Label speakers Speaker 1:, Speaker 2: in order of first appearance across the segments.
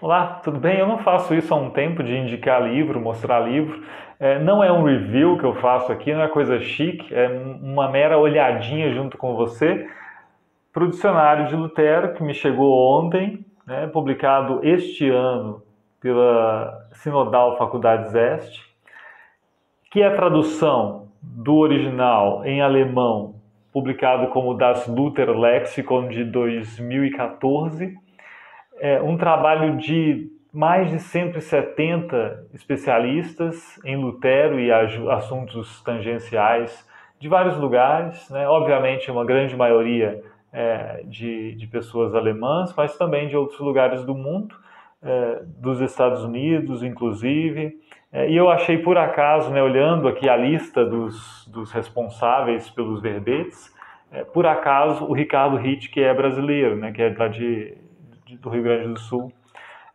Speaker 1: Olá, tudo bem? Eu não faço isso há um tempo de indicar livro, mostrar livro. Não é um review que eu faço aqui, não é coisa chique, é uma mera olhadinha junto com você para o dicionário de Lutero que me chegou ontem, né, publicado este ano pela Sinodal Faculdades Est, que é a tradução do original em alemão, publicado como Das Luther Lexikon de 2014. É um trabalho de mais de 170 especialistas em Lutero e assuntos tangenciais de vários lugares, né? Obviamente uma grande maioria de pessoas alemãs, mas também de outros lugares do mundo, dos Estados Unidos, inclusive. E eu achei por acaso, né, olhando aqui a lista dos responsáveis pelos verbetes, por acaso o Ricardo Ritt, que é brasileiro, né, que é lá do Rio Grande do Sul.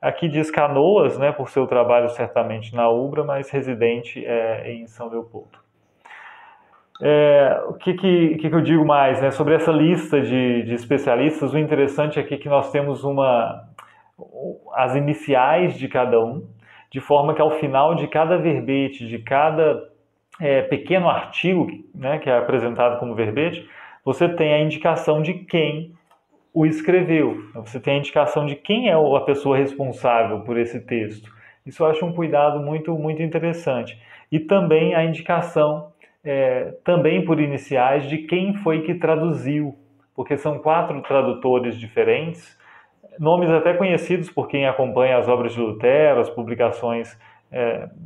Speaker 1: Aqui diz Canoas, né, por seu trabalho certamente na UBRA, mas residente em São Leopoldo. O que eu digo mais, né, sobre essa lista de especialistas? O interessante aqui é que nós temos as iniciais de cada um, de forma que ao final de cada verbete, de cada pequeno artigo, né, que é apresentado como verbete, você tem a indicação de quem o escreveu. Você tem a indicação de quem é a pessoa responsável por esse texto. Isso eu acho um cuidado muito, muito interessante. E também a indicação, também por iniciais, de quem foi que traduziu, porque são 4 tradutores diferentes, nomes até conhecidos por quem acompanha as obras de Lutero, as publicações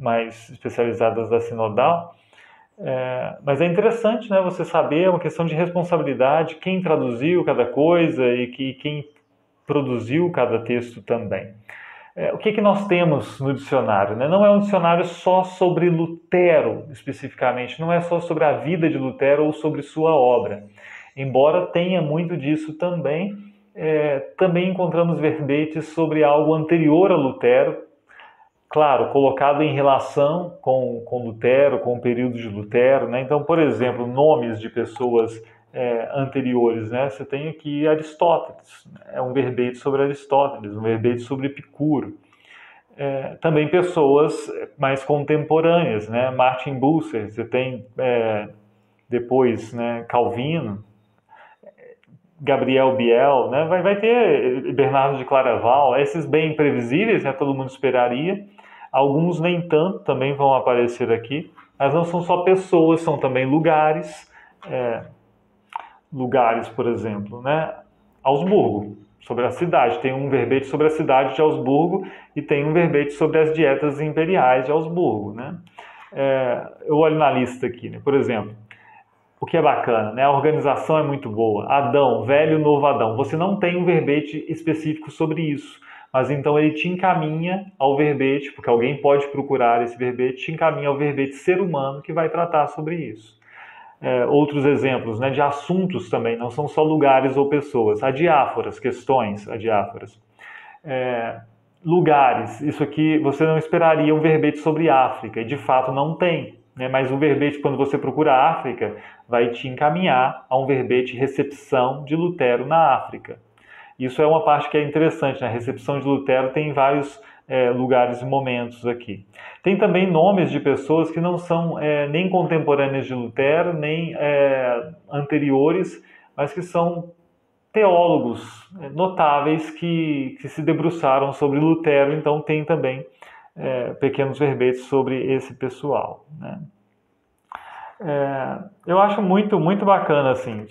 Speaker 1: mais especializadas da Sinodal. Mas é interessante, né, você saber, é uma questão de responsabilidade, quem traduziu cada coisa e quem produziu cada texto também. O que nós temos no dicionário? Né? Não é um dicionário só sobre Lutero, especificamente, não é só sobre a vida de Lutero ou sobre sua obra. Embora tenha muito disso também, também encontramos verbetes sobre algo anterior a Lutero, claro, colocado em relação com Lutero, com o período de Lutero, né? Então, por exemplo, nomes de pessoas anteriores, né? Você tem aqui Aristóteles, é um verbete sobre Aristóteles, um verbete sobre Epicuro. Também pessoas mais contemporâneas, né? Martin Bucer, você tem depois, né, Calvino, Gabriel Biel, né? Vai ter Bernardo de Claraval, esses bem previsíveis, né? Todo mundo esperaria. Alguns nem tanto também vão aparecer aqui, mas não são só pessoas, são também lugares. Lugares, por exemplo, né? Augsburgo, sobre a cidade. Tem um verbete sobre a cidade de Augsburgo e tem um verbete sobre as dietas imperiais de Augsburgo, né? Eu olho na lista aqui, né? Por exemplo, o que é bacana, né? A organização é muito boa. Adão, velho, novo Adão. Você não tem um verbete específico sobre isso, mas então ele te encaminha ao verbete, porque alguém pode procurar esse verbete, te encaminha ao verbete ser humano que vai tratar sobre isso. Outros exemplos, né, de assuntos também, não são só lugares ou pessoas. Adiáforas, questões adiáforas. Lugares, isso aqui você não esperaria um verbete sobre África, e de fato não tem. Né, mas o verbete, quando você procura África, vai te encaminhar a um verbete recepção de Lutero na África. Isso é uma parte que é interessante, né? A recepção de Lutero tem vários lugares e momentos aqui. Tem também nomes de pessoas que não são nem contemporâneas de Lutero, nem anteriores, mas que são teólogos notáveis que se debruçaram sobre Lutero, então tem também pequenos verbetes sobre esse pessoal, né? Eu acho muito, muito bacana, assim,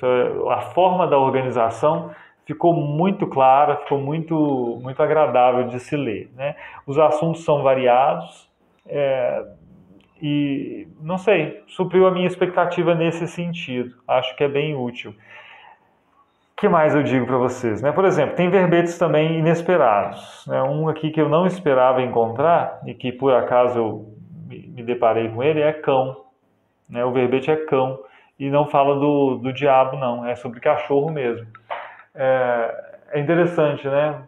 Speaker 1: a forma da organização ficou muito clara, ficou muito, muito agradável de se ler, né? Os assuntos são variados e, não sei, supriu a minha expectativa nesse sentido. Acho que é bem útil. O que mais eu digo para vocês, né? Por exemplo, tem verbetes também inesperados, né? Um aqui que eu não esperava encontrar e que por acaso eu me deparei com ele é cão, né? O verbete é cão e não fala do diabo, não, é sobre cachorro mesmo. É interessante, né?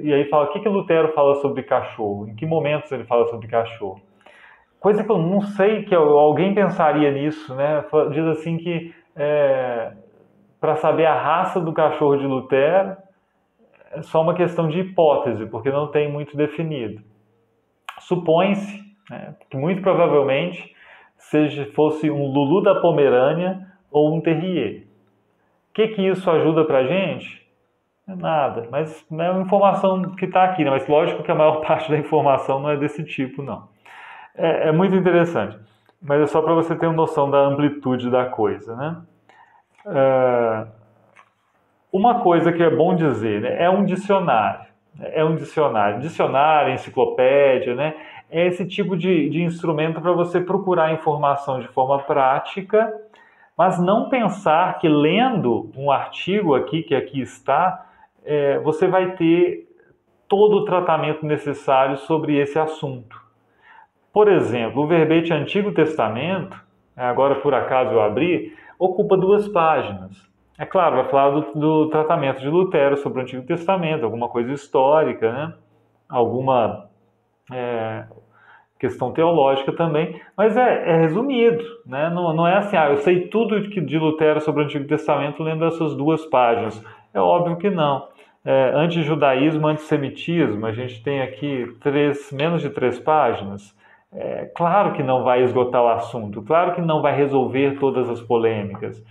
Speaker 1: E aí fala, o que Lutero fala sobre cachorro? Em que momentos ele fala sobre cachorro? Coisa que eu não sei que alguém pensaria nisso, né? Diz assim que para saber a raça do cachorro de Lutero, é só uma questão de hipótese, porque não tem muito definido. Supõe-se, né, que muito provavelmente fosse um Lulu da Pomerânia ou um Terrier. O que isso ajuda para a gente? Nada, mas é uma informação que está aqui, né? Mas lógico que a maior parte da informação não é desse tipo, não. É muito interessante, mas é só para você ter uma noção da amplitude da coisa, né? Uma coisa que é bom dizer, né? É um dicionário. Dicionário, enciclopédia, né? É esse tipo de instrumento para você procurar informação de forma prática, mas não pensar que lendo um artigo aqui, que aqui está, você vai ter todo o tratamento necessário sobre esse assunto. Por exemplo, o verbete Antigo Testamento, agora por acaso eu abri, ocupa 2 páginas. É claro, vai falar do tratamento de Lutero sobre o Antigo Testamento, alguma coisa histórica, né? Alguma questão teológica também, mas é resumido, né? Não é assim, eu sei tudo de Lutero sobre o Antigo Testamento lendo essas 2 páginas. É óbvio que não. Antijudaísmo, antissemitismo, a gente tem aqui menos de 3 páginas. Claro que não vai esgotar o assunto, claro que não vai resolver todas as polêmicas,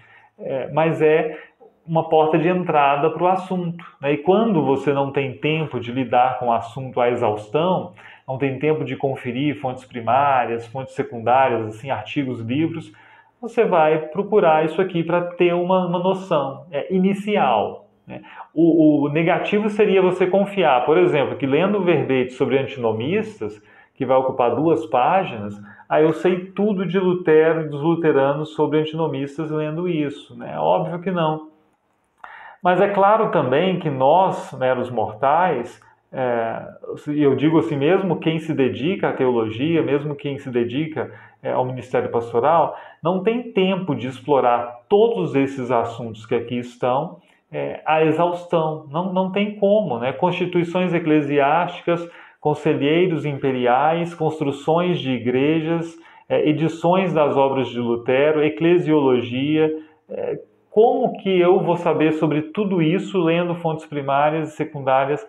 Speaker 1: mas é uma porta de entrada para o assunto, né? E quando você não tem tempo de lidar com o assunto à exaustão, não tem tempo de conferir fontes primárias, fontes secundárias, assim, artigos, livros, você vai procurar isso aqui para ter uma noção inicial, né? O negativo seria você confiar, por exemplo, que lendo o verbete sobre antinomistas, que vai ocupar 2 páginas, eu sei tudo de Lutero e dos luteranos sobre antinomistas lendo isso, né? Óbvio que não. Mas é claro também que nós, meros mortais, eu digo assim, mesmo quem se dedica à teologia, mesmo quem se dedica ao ministério pastoral, não tem tempo de explorar todos esses assuntos que aqui estão à exaustão. Não tem como, né? Constituições eclesiásticas, conselheiros imperiais, construções de igrejas, edições das obras de Lutero, eclesiologia. Como que eu vou saber sobre tudo isso lendo fontes primárias e secundárias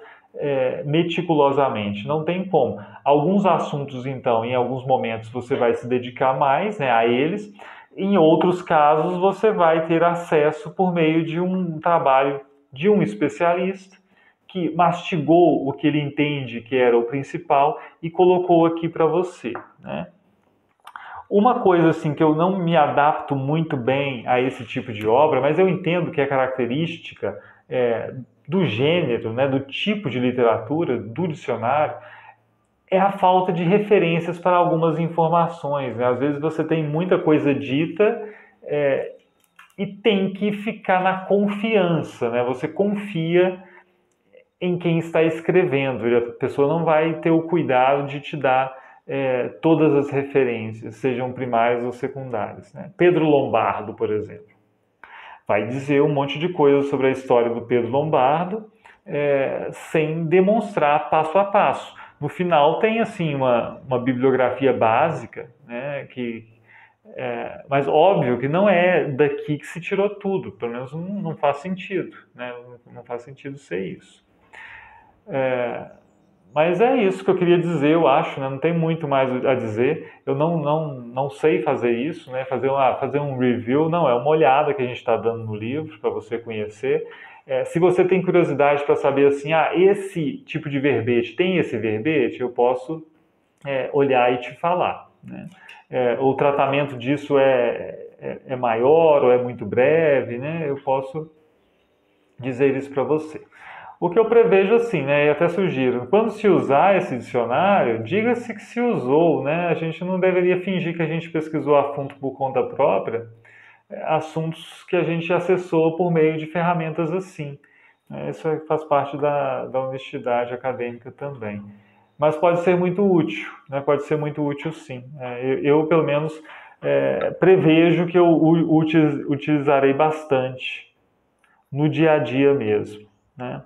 Speaker 1: meticulosamente? Não tem como. Alguns assuntos, então, em alguns momentos você vai se dedicar mais, né, a eles. Em outros casos, você vai ter acesso por meio de um trabalho de um especialista que mastigou o que ele entende que era o principal e colocou aqui para você, né? Uma coisa assim que eu não me adapto muito bem a esse tipo de obra, mas eu entendo que é característica do gênero, né, do tipo de literatura, do dicionário, é a falta de referências para algumas informações, né? Às vezes você tem muita coisa dita e tem que ficar na confiança, né? Você confia em quem está escrevendo, e a pessoa não vai ter o cuidado de te dar todas as referências, sejam primárias ou secundárias, né? Pedro Lombardo, por exemplo, vai dizer um monte de coisas sobre a história do Pedro Lombardo, sem demonstrar passo a passo. No final tem assim uma bibliografia básica, né, mas óbvio que não é daqui que se tirou tudo, pelo menos não faz sentido, né? Não faz sentido ser isso. Mas é isso que eu queria dizer, eu acho, né? Não tem muito mais a dizer. Eu não sei fazer isso, né? Fazer um review, não, é uma olhada que a gente está dando no livro para você conhecer. Se você tem curiosidade para saber assim, esse tipo de verbete tem esse verbete, eu posso olhar e te falar, né? O tratamento disso é maior ou é muito breve, né? Eu posso dizer isso para você. O que eu prevejo assim, né, e até sugiro, quando se usar esse dicionário, diga-se que se usou, né? A gente não deveria fingir que a gente pesquisou a fundo por conta própria assuntos que a gente acessou por meio de ferramentas assim. Isso faz parte da honestidade acadêmica também. Mas pode ser muito útil, né? Pode ser muito útil sim. Eu pelo menos, prevejo que eu utilizarei bastante no dia a dia mesmo, né?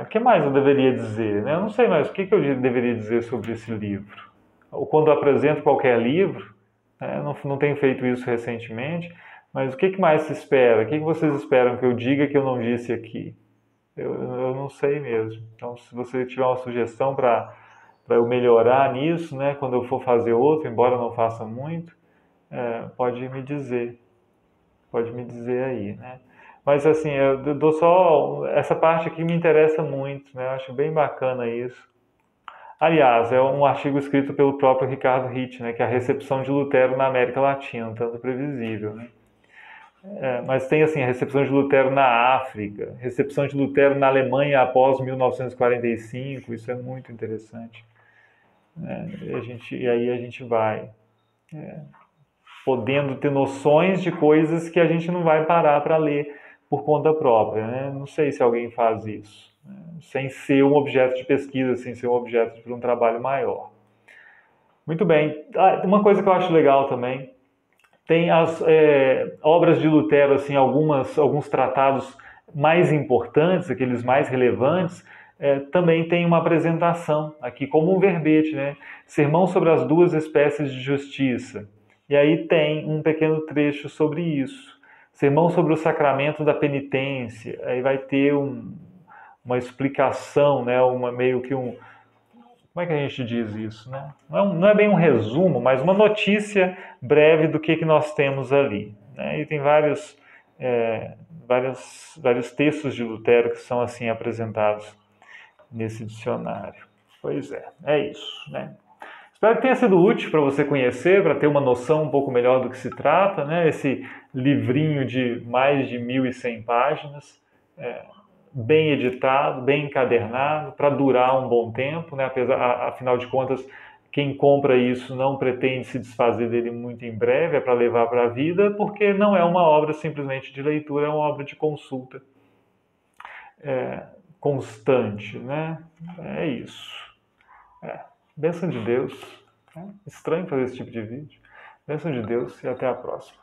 Speaker 1: O que mais eu deveria dizer, né? Eu não sei mais o que eu deveria dizer sobre esse livro. Ou quando eu apresento qualquer livro, né? Não tenho feito isso recentemente, mas o que mais se espera? O que vocês esperam que eu diga que eu não disse aqui? Eu não sei mesmo. Então, se você tiver uma sugestão para eu melhorar nisso, né, quando eu for fazer outro, embora eu não faça muito, pode me dizer. Pode me dizer aí, né? Mas assim, eu dou só essa parte aqui me interessa muito, né? Eu acho bem bacana isso. Aliás, é um artigo escrito pelo próprio Ricardo Ritt, né? Que é a recepção de Lutero na América Latina, um tanto previsível, né? Mas tem assim a recepção de Lutero na África, recepção de Lutero na Alemanha após 1945, isso é muito interessante, né? E aí a gente vai podendo ter noções de coisas que a gente não vai parar para ler por conta própria, né? Não sei se alguém faz isso, né? Sem ser um objeto de pesquisa, sem ser um objeto para um trabalho maior. Muito bem. Uma coisa que eu acho legal também, tem as obras de Lutero, assim, alguns tratados mais importantes, aqueles mais relevantes, também tem uma apresentação aqui, como um verbete, né? Sermão sobre as duas espécies de justiça. E aí tem um pequeno trecho sobre isso. Sermão sobre o sacramento da penitência. Aí vai ter uma explicação, né? Meio que como é que a gente diz isso, né? Não é bem um resumo, mas uma notícia breve do que nós temos ali, né? E tem vários textos de Lutero que são assim apresentados nesse dicionário. Pois é isso, né? Espero que tenha sido útil para você conhecer, para ter uma noção um pouco melhor do que se trata, né? Esse livrinho de mais de 1.100 páginas, bem editado, bem encadernado, para durar um bom tempo, né? Afinal de contas, quem compra isso não pretende se desfazer dele muito em breve, é para levar para a vida, porque não é uma obra simplesmente de leitura, é uma obra de consulta constante, né? É isso. Bênção de Deus. Estranho fazer esse tipo de vídeo. Bênção de Deus e até a próxima.